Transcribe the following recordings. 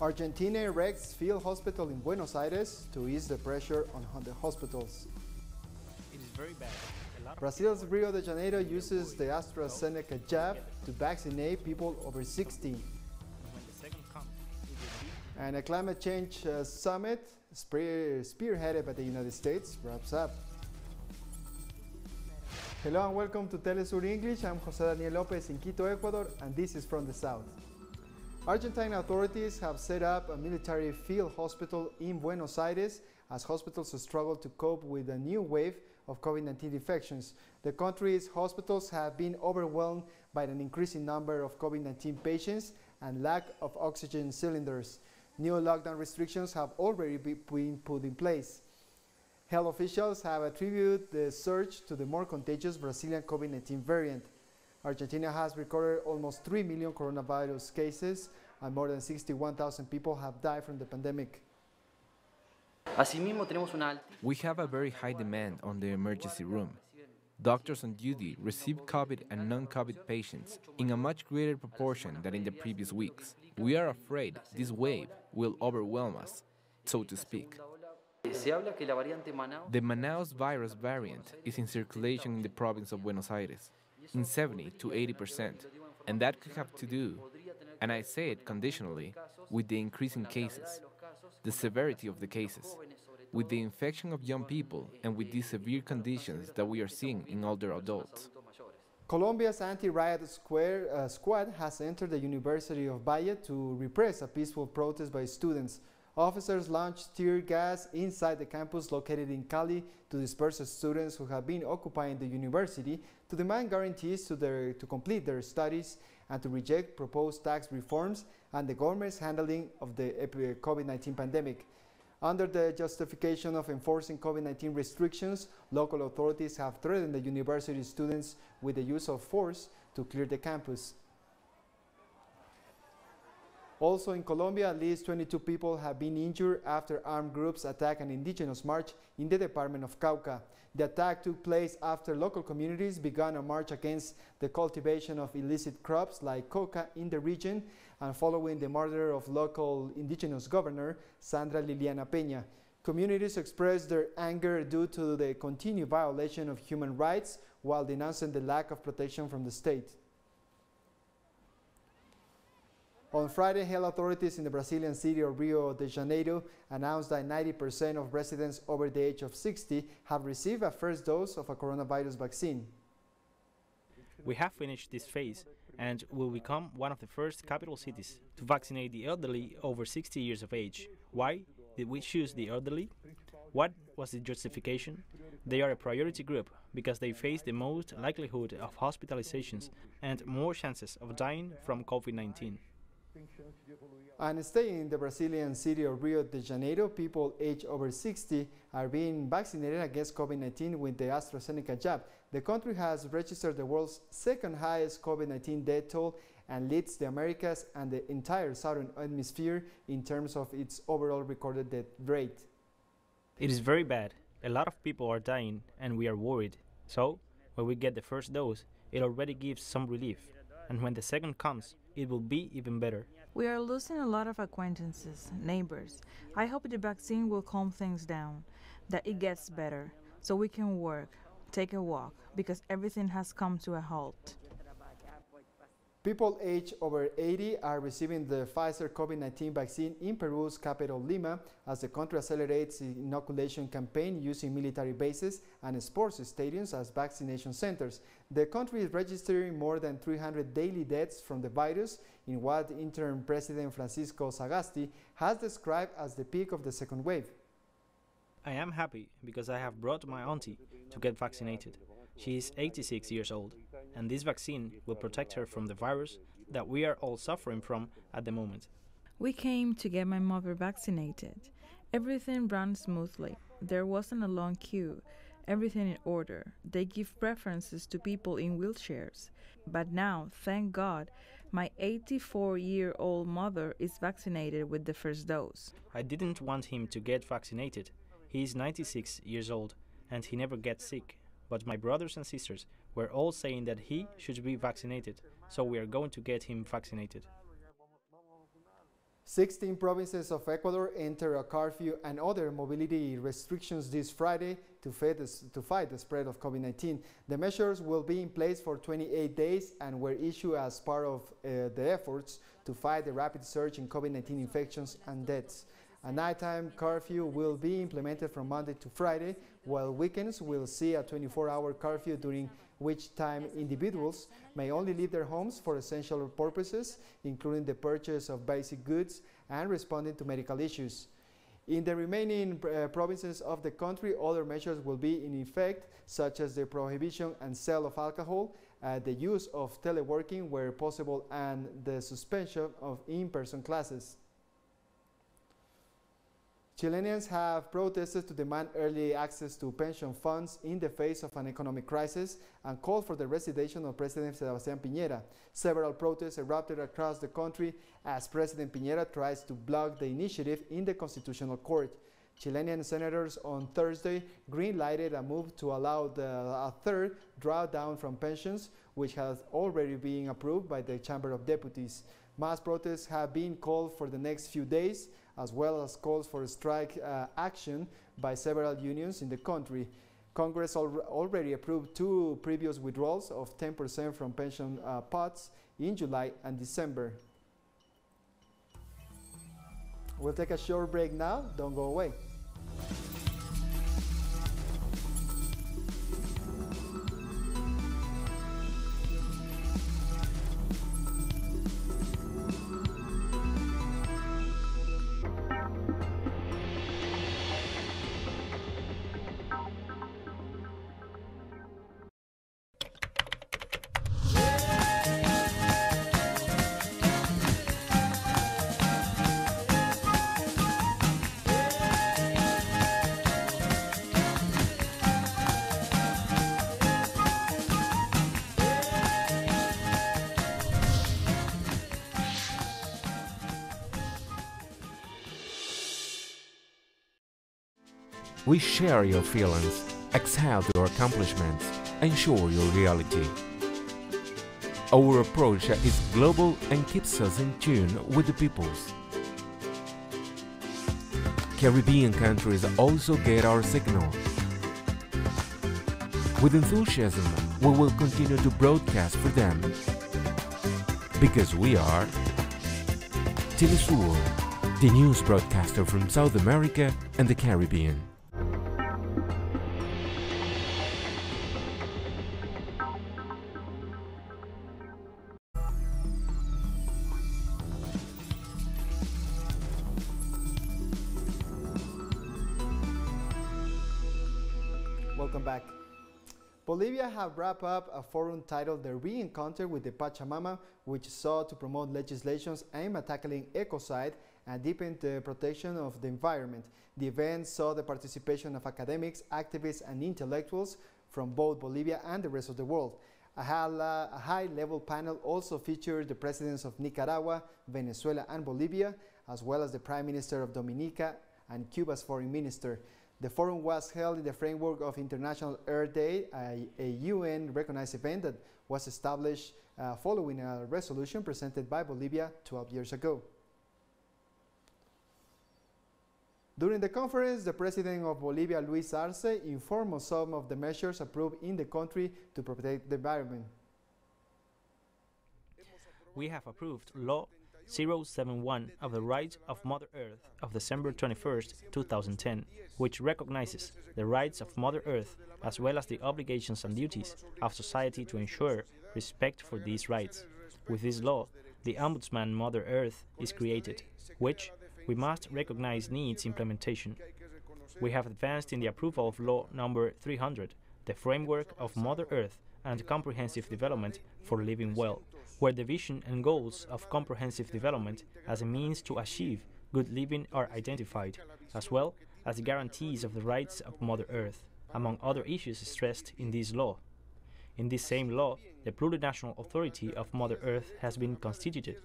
Argentina erects field hospital in Buenos Aires to ease the pressure on the hospitals. It is very bad. Brazil's Rio de Janeiro uses the AstraZeneca jab to vaccinate people over 60. And a climate change summit spearheaded by the United States wraps up. Hello and welcome to teleSUR English. I'm Jose Daniel Lopez in Quito, Ecuador, and this is from the south. Argentine authorities have set up a military field hospital in Buenos Aires as hospitals struggle to cope with a new wave of COVID-19 infections. The country's hospitals have been overwhelmed by an increasing number of COVID-19 patients and lack of oxygen cylinders. New lockdown restrictions have already been put in place. Health officials have attributed the surge to the more contagious Brazilian COVID-19 variant. Argentina has recorded almost 3 million coronavirus cases and more than 61,000 people have died from the pandemic. We have a very high demand on the emergency room. Doctors on duty receive COVID and non-COVID patients in a much greater proportion than in the previous weeks. We are afraid this wave will overwhelm us, so to speak. The Manaus virus variant is in circulation in the province of Buenos Aires, in 70 to 80%, and that could have to do, and I say it conditionally, with the increase in cases, the severity of the cases, with the infection of young people, and with the severe conditions that we are seeing in older adults. Colombia's anti-riot squad has entered the University of Valle to repress a peaceful protest by students. Officers launched tear gas inside the campus located in Cali to disperse students who have been occupying the university, to demand guarantees to complete their studies and to reject proposed tax reforms and the government's handling of the COVID-19 pandemic. Under the justification of enforcing COVID-19 restrictions, local authorities have threatened the university students with the use of force to clear the campus. Also in Colombia, at least 22 people have been injured after armed groups attacked an indigenous march in the department of Cauca. The attack took place after local communities began a march against the cultivation of illicit crops like coca in the region and following the murder of local indigenous governor Sandra Liliana Peña. Communities expressed their anger due to the continued violation of human rights while denouncing the lack of protection from the state. On Friday, health authorities in the Brazilian city of Rio de Janeiro announced that 90% of residents over the age of 60 have received a first dose of a coronavirus vaccine. We have finished this phase and will become one of the first capital cities to vaccinate the elderly over 60 years of age. Why did we choose the elderly? What was the justification? They are a priority group because they face the most likelihood of hospitalizations and more chances of dying from COVID-19. And staying in the Brazilian city of Rio de Janeiro, people aged over 60 are being vaccinated against COVID-19 with the AstraZeneca jab. The country has registered the world's second highest COVID-19 death toll and leads the Americas and the entire southern hemisphere in terms of its overall recorded death rate. It is very bad. A lot of people are dying and we are worried. So, when we get the first dose, it already gives some relief. And when the second comes, it will be even better. We are losing a lot of acquaintances, neighbors. I hope the vaccine will calm things down, that it gets better, so we can work, take a walk, because everything has come to a halt. People aged over 80 are receiving the Pfizer COVID-19 vaccine in Peru's capital Lima as the country accelerates the inoculation campaign using military bases and sports stadiums as vaccination centers. The country is registering more than 300 daily deaths from the virus in what interim President Francisco Sagasti has described as the peak of the second wave. I am happy because I have brought my auntie to get vaccinated. She is 86 years old, and this vaccine will protect her from the virus that we are all suffering from at the moment. We came to get my mother vaccinated. Everything ran smoothly. There wasn't a long queue. Everything in order. They give preferences to people in wheelchairs. But now, thank God, my 84-year-old mother is vaccinated with the first dose. I didn't want him to get vaccinated. He is 96 years old, and he never gets sick. But my brothers and sisters were all saying that he should be vaccinated, so we are going to get him vaccinated. 16 provinces of Ecuador enter a curfew and other mobility restrictions this Friday to fight the spread of COVID-19. The measures will be in place for 28 days and were issued as part of the efforts to fight the rapid surge in COVID-19 infections and deaths. A nighttime curfew will be implemented from Monday to Friday, while weekends will see a 24-hour curfew during which time individuals may only leave their homes for essential purposes, including the purchase of basic goods and responding to medical issues. In the remaining provinces of the country, other measures will be in effect, such as the prohibition and sale of alcohol, the use of teleworking where possible, and the suspension of in-person classes. Chileans have protested to demand early access to pension funds in the face of an economic crisis and called for the resignation of President Sebastián Piñera. Several protests erupted across the country as President Piñera tries to block the initiative in the Constitutional Court. Chilean senators on Thursday green-lighted a move to allow a third drawdown from pensions, which has already been approved by the Chamber of Deputies. Mass protests have been called for the next few days, as well as calls for strike action by several unions in the country. Congress already approved two previous withdrawals of 10% from pension pots in July and December. We'll take a short break now. Don't go away. We share your feelings, exhale your accomplishments, and show your reality. Our approach is global and keeps us in tune with the peoples. Caribbean countries also get our signal. With enthusiasm, we will continue to broadcast for them. Because we are teleSUR, the news broadcaster from South America and the Caribbean. Welcome back. Bolivia have wrapped up a forum titled The Re-Encounter with the Pachamama, which sought to promote legislations aimed at tackling ecocide and deepen the protection of the environment. The event saw the participation of academics, activists, and intellectuals from both Bolivia and the rest of the world. A high-level panel also featured the presidents of Nicaragua, Venezuela, and Bolivia, as well as the Prime Minister of Dominica and Cuba's Foreign Minister. The forum was held in the framework of International Earth Day, a UN-recognized event that was established following a resolution presented by Bolivia 12 years ago. During the conference, the President of Bolivia, Luis Arce, informed on some of the measures approved in the country to protect the environment. We have approved Law 071 of the Rights of Mother Earth of December 21st, 2010, which recognizes the rights of Mother Earth as well as the obligations and duties of society to ensure respect for these rights. With this law, the Ombudsman Mother Earth is created, which we must recognize needs implementation. We have advanced in the approval of Law number 300, the Framework of Mother Earth and Comprehensive Development for Living Well, where the vision and goals of comprehensive development as a means to achieve good living are identified, as well as the guarantees of the rights of Mother Earth, among other issues stressed in this law. In this same law, the Plurinational Authority of Mother Earth has been constituted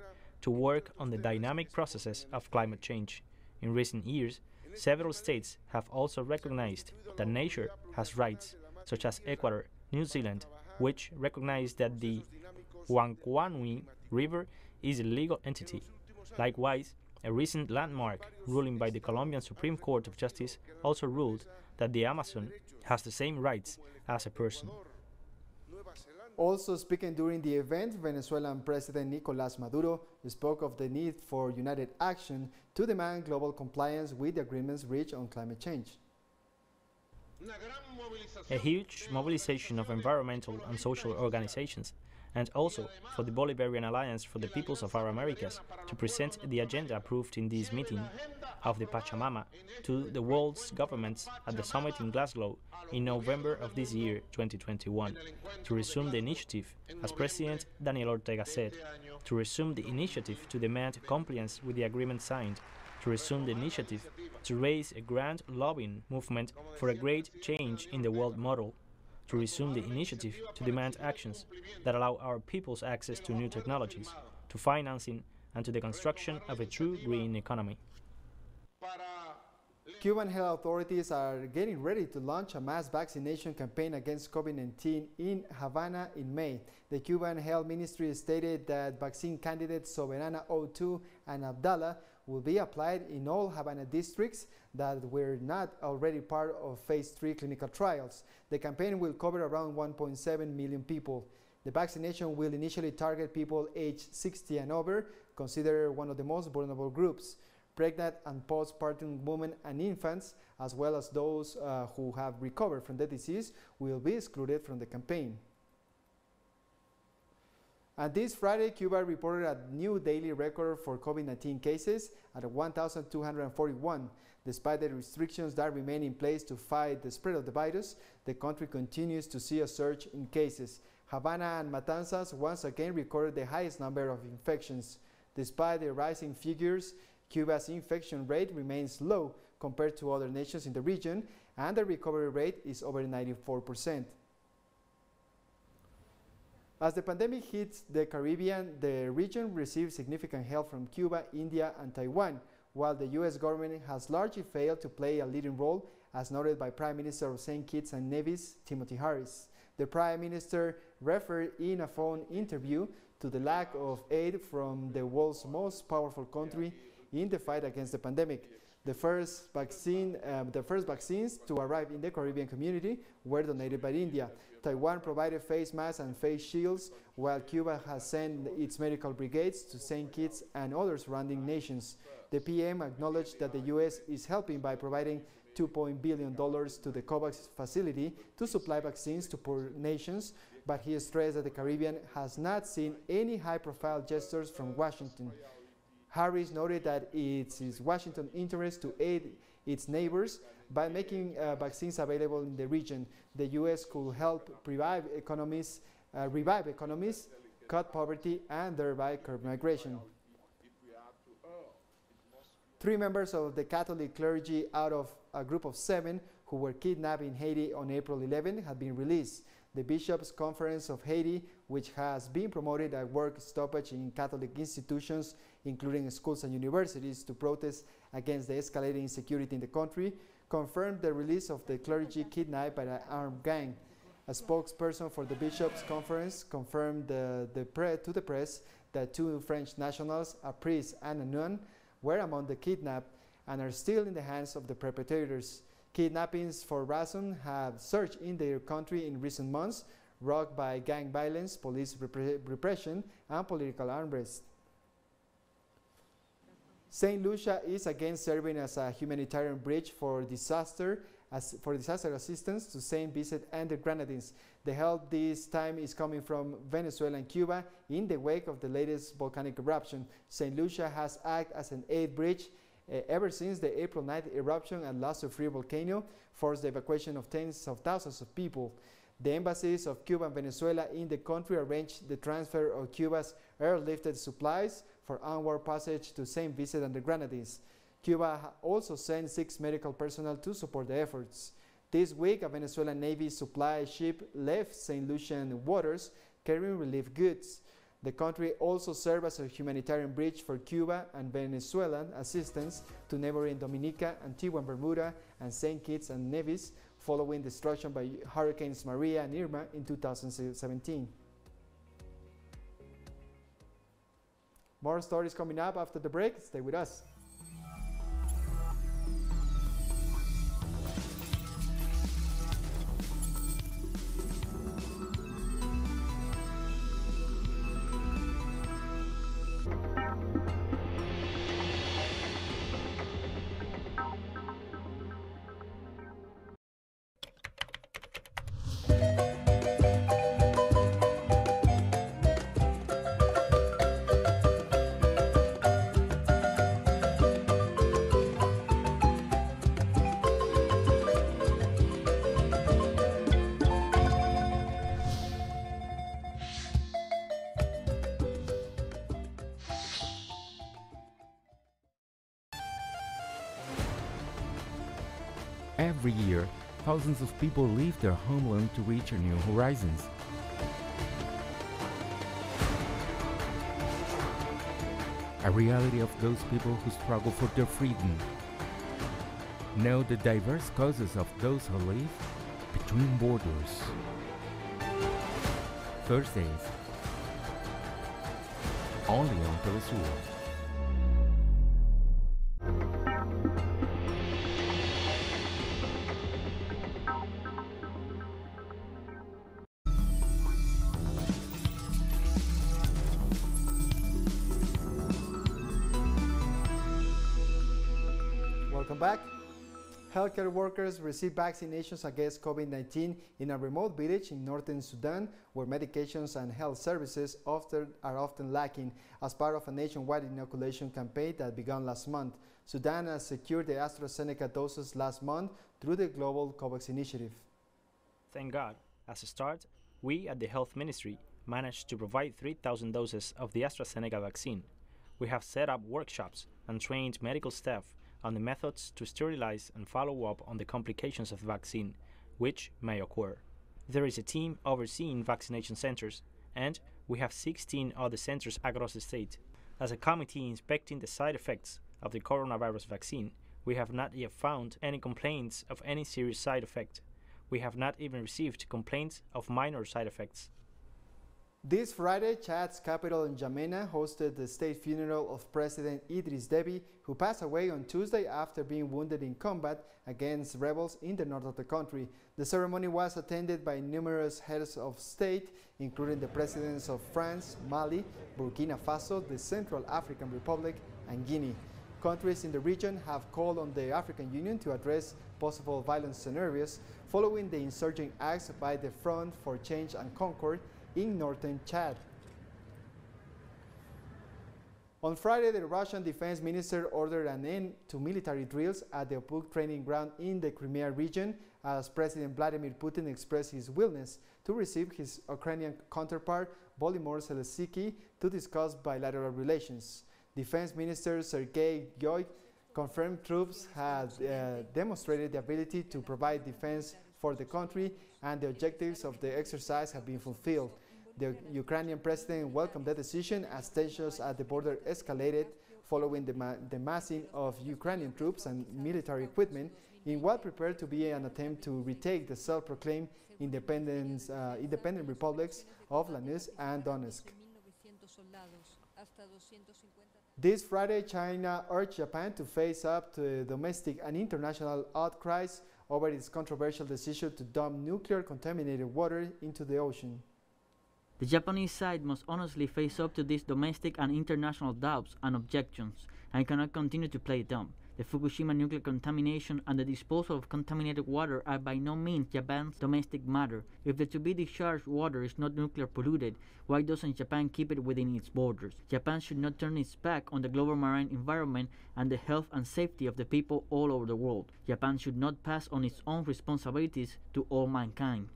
to work on the dynamic processes of climate change. In recent years, several states have also recognized that nature has rights, such as Ecuador, New Zealand, which recognize that the Huancuanui River is a legal entity. Likewise, A recent landmark ruling by the Colombian Supreme Court of Justice also ruled that the Amazon has the same rights as a person. Also speaking during the event, Venezuelan President Nicolás Maduro spoke of the need for united action to demand global compliance with the agreements reached on climate change. A huge mobilization of environmental and social organizations, and also for the Bolivarian Alliance for the Peoples of our Americas to present the agenda approved in this meeting of the Pachamama to the world's governments at the summit in Glasgow in November of this year, 2021, to resume the initiative, as President Daniel Ortega said, to resume the initiative to demand compliance with the agreement signed, to resume the initiative to raise a grand lobbying movement for a great change in the world model, to resume the initiative to demand actions that allow our peoples access to new technologies, to financing, and to the construction of a true green economy. Cuban health authorities are getting ready to launch a mass vaccination campaign against COVID-19 in Havana in May. The Cuban Health Ministry stated that vaccine candidates Soberana 02 and Abdala will be applied in all Havana districts that were not already part of Phase 3 clinical trials. The campaign will cover around 1.7 million people. The vaccination will initially target people aged 60 and over, considered one of the most vulnerable groups. Pregnant and postpartum women and infants, as well as those who have recovered from the disease, will be excluded from the campaign. And this Friday, Cuba reported a new daily record for COVID-19 cases at 1,241. Despite the restrictions that remain in place to fight the spread of the virus, the country continues to see a surge in cases. Havana and Matanzas once again recorded the highest number of infections. Despite the rising figures, Cuba's infection rate remains low compared to other nations in the region, and the recovery rate is over 94%. As the pandemic hits the Caribbean, the region receives significant help from Cuba, India, and Taiwan, while the U.S. government has largely failed to play a leading role, as noted by Prime Minister of St. Kitts and Nevis, Timothy Harris. The Prime Minister referred in a phone interview to the lack of aid from the world's most powerful country in the fight against the pandemic. The first vaccines to arrive in the Caribbean community were donated by India. Taiwan provided face masks and face shields, while Cuba has sent its medical brigades to St. Kitts and other surrounding nations. The PM acknowledged that the U.S. is helping by providing $2 billion to the COVAX facility to supply vaccines to poor nations, but he stressed that the Caribbean has not seen any high-profile gestures from Washington. Harris noted that it's in Washington's interest to aid its neighbors by making vaccines available in the region. The U.S. could help revive economies, cut poverty, and thereby curb migration. 3 members of the Catholic clergy out of a group of 7 who were kidnapped in Haiti on April 11 have been released. The Bishops' Conference of Haiti, which has been promoted a work stoppage in Catholic institutions, including schools and universities, to protest against the escalating insecurity in the country, confirmed the release of the clergy kidnapped by an armed gang. A spokesperson for the Bishops' Conference confirmed to the press that 2 French nationals, a priest and a nun, were among the kidnapped and are still in the hands of the perpetrators. Kidnappings for ransom have surged in their country in recent months, rocked by gang violence, police repression, and political unrest. St. Lucia is again serving as a humanitarian bridge for disaster assistance to St. Vincent and the Grenadines. The help this time is coming from Venezuela and Cuba in the wake of the latest volcanic eruption. St. Lucia has acted as an aid bridge ever since the April 9th eruption at La Soufrière volcano forced the evacuation of tens of thousands of people. The embassies of Cuba and Venezuela in the country arranged the transfer of Cuba's airlifted supplies for onward passage to St. Vincent and the Grenadines. Cuba also sent 6 medical personnel to support the efforts. This week, a Venezuelan Navy supply ship left St. Lucian waters carrying relief goods. The country also served as a humanitarian bridge for Cuba and Venezuelan assistance to neighboring Dominica, Antigua and Bermuda, and St. Kitts and Nevis, following destruction by Hurricanes Maria and Irma in 2017. More stories coming up after the break. Stay with us. Every year, thousands of people leave their homeland to reach new horizons. A reality of those people who struggle for their freedom. Know the diverse causes of those who live between borders. Thursdays, only on teleSUR. Welcome back. Healthcare workers receive vaccinations against COVID-19 in a remote village in northern Sudan, where medications and health services are often lacking, as part of a nationwide inoculation campaign that began last month. Sudan has secured the AstraZeneca doses last month through the Global COVAX initiative. Thank God, as a start, we at the Health Ministry managed to provide 3,000 doses of the AstraZeneca vaccine. We have set up workshops and trained medical staff on the methods to sterilize and follow up on the complications of the vaccine, which may occur. There is a team overseeing vaccination centers, and we have 16 other centers across the state. As a committee inspecting the side effects of the coronavirus vaccine, we have not yet found any complaints of any serious side effect. We have not even received complaints of minor side effects. This Friday, Chad's capital N'Djamena hosted the state funeral of President Idriss Déby, who passed away on Tuesday after being wounded in combat against rebels in the north of the country. The ceremony was attended by numerous heads of state, including the presidents of France, Mali, Burkina Faso, the Central African Republic, and Guinea. Countries in the region have called on the African Union to address possible violent scenarios following the insurgent acts by the Front for Change and Concord in northern Chad. On Friday, the Russian defense minister ordered an end to military drills at the Opuk training ground in the Crimea region, as President Vladimir Putin expressed his willingness to receive his Ukrainian counterpart Volodymyr Zelensky to discuss bilateral relations. Defense Minister Sergei Shoigu confirmed troops had demonstrated the ability to provide defense for the country, and the objectives of the exercise have been fulfilled. The Ukrainian president welcomed the decision as tensions at the border escalated following the massing of Ukrainian troops and military equipment in what prepared to be an attempt to retake the self-proclaimed independent republics of Luhansk and Donetsk. This Friday, China urged Japan to face up to domestic and international outcries over its controversial decision to dump nuclear contaminated water into the ocean. The Japanese side must honestly face up to these domestic and international doubts and objections, and cannot continue to play dumb. The Fukushima nuclear contamination and the disposal of contaminated water are by no means Japan's domestic matter. If the to-be-discharged water is not nuclear polluted, why doesn't Japan keep it within its borders? Japan should not turn its back on the global marine environment and the health and safety of the people all over the world. Japan should not pass on its own responsibilities to all mankind.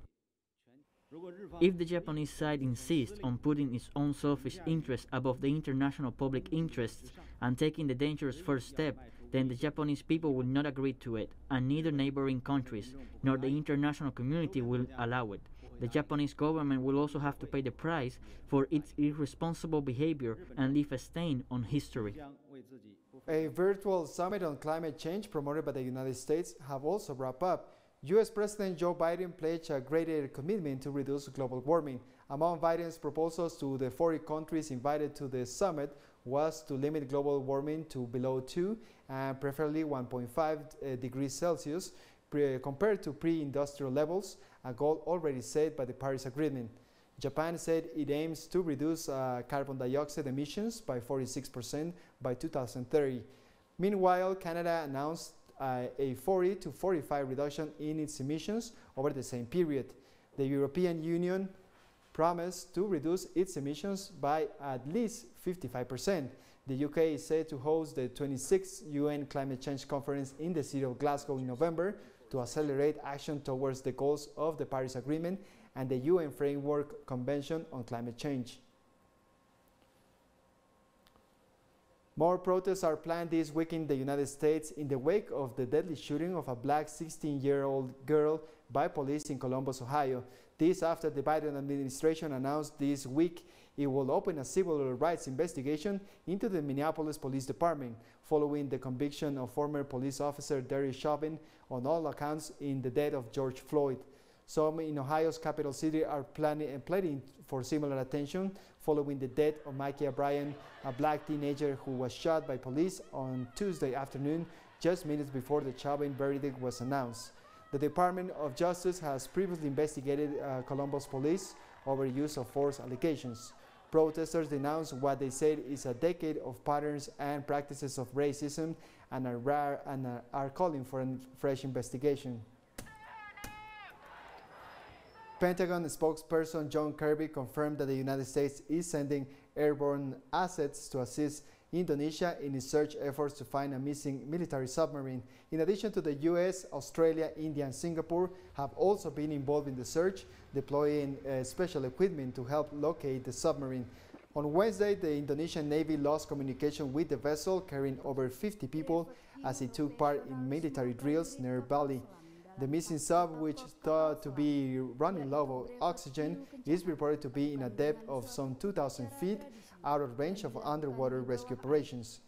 If the Japanese side insists on putting its own selfish interests above the international public interests and taking the dangerous first step, then the Japanese people will not agree to it, and neither neighboring countries nor the international community will allow it. The Japanese government will also have to pay the price for its irresponsible behavior and leave a stain on history. A virtual summit on climate change promoted by the United States have also wrapped up. U.S. President Joe Biden pledged a greater commitment to reduce global warming. Among Biden's proposals to the 40 countries invited to the summit was to limit global warming to below 2 and preferably 1.5 degrees Celsius compared to pre-industrial levels, a goal already set by the Paris Agreement. Japan said it aims to reduce carbon dioxide emissions by 46% by 2030. Meanwhile, Canada announced a 40 to 45% reduction in its emissions over the same period. The European Union promised to reduce its emissions by at least 55%. The UK is set to host the 26th UN Climate Change Conference in the city of Glasgow in November to accelerate action towards the goals of the Paris Agreement and the UN Framework Convention on Climate Change. More protests are planned this week in the United States in the wake of the deadly shooting of a black 16-year-old girl by police in Columbus, Ohio. This after the Biden administration announced this week it will open a civil rights investigation into the Minneapolis Police Department following the conviction of former police officer Derek Chauvin on all accounts in the death of George Floyd. Some in Ohio's capital city are pleading for similar attention following the death of Micah Bryan, a black teenager who was shot by police on Tuesday afternoon, just minutes before the Chauvin verdict was announced. The Department of Justice has previously investigated Columbus police over use of force allegations. Protesters denounced what they said is a decade of patterns and practices of racism and are calling for a fresh investigation. Pentagon spokesperson John Kirby confirmed that the United States is sending airborne assets to assist Indonesia in its search efforts to find a missing military submarine. In addition to the US, Australia, India, and Singapore have also been involved in the search, deploying special equipment to help locate the submarine. On Wednesday, the Indonesian Navy lost communication with the vessel carrying over 50 people as it took part in military drills near Bali. The missing sub, which is thought to be running low of oxygen, is reported to be in a depth of some 2,000 feet out of range of underwater rescue operations.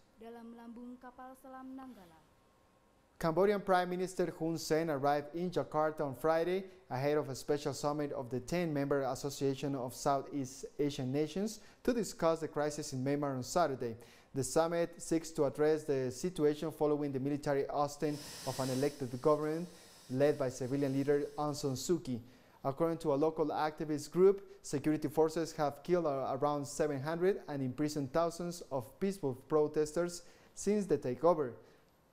Cambodian Prime Minister Hun Sen arrived in Jakarta on Friday ahead of a special summit of the 10-member Association of Southeast Asian Nations to discuss the crisis in Myanmar on Saturday. The summit seeks to address the situation following the military ousting of an elected government led by civilian leader Aung San Suu Kyi. According to a local activist group, security forces have killed around 700 and imprisoned thousands of peaceful protesters since the takeover.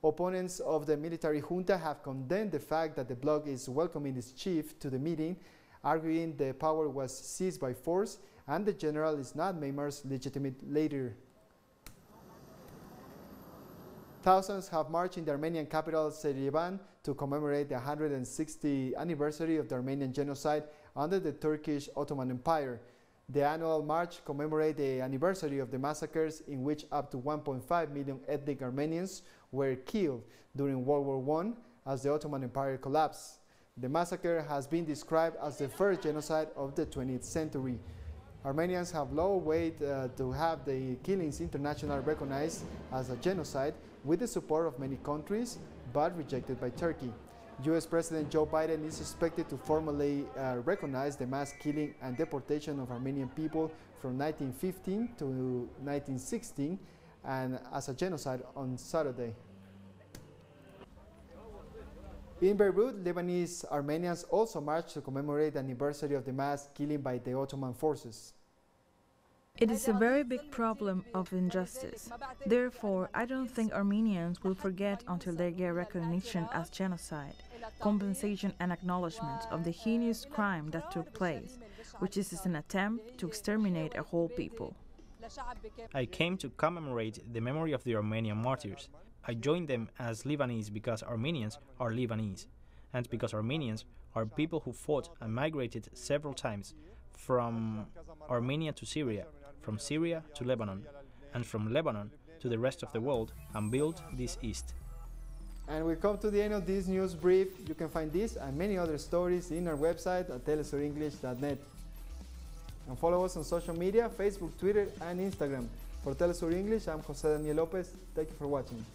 Opponents of the military junta have condemned the fact that the bloc is welcoming its chief to the meeting, arguing the power was seized by force and the general is not Myanmar's legitimate leader. Thousands have marched in the Armenian capital Yerevan to commemorate the 160th anniversary of the Armenian genocide under the Turkish Ottoman Empire. The annual march commemorates the anniversary of the massacres in which up to 1.5 million ethnic Armenians were killed during World War I as the Ottoman Empire collapsed. The massacre has been described as the first genocide of the 20th century. Armenians have long waited to have the killings internationally recognized as a genocide with the support of many countries, but rejected by Turkey. US President Joe Biden is expected to formally recognize the mass killing and deportation of Armenian people from 1915 to 1916 and as a genocide on Saturday. In Beirut, Lebanese Armenians also marched to commemorate the anniversary of the mass killing by the Ottoman forces. It is a very big problem of injustice. Therefore, I don't think Armenians will forget until they get recognition as genocide, compensation and acknowledgement of the heinous crime that took place, which is an attempt to exterminate a whole people. I came to commemorate the memory of the Armenian martyrs. I joined them as Lebanese because Armenians are Lebanese, and because Armenians are people who fought and migrated several times from Armenia to Syria, from Syria to Lebanon, and from Lebanon to the rest of the world, and built this East. And we come to the end of this news brief. You can find this and many other stories in our website at telesurenglish.net. And follow us on social media, Facebook, Twitter, and Instagram. For Telesur English, I'm Jose Daniel Lopez. Thank you for watching.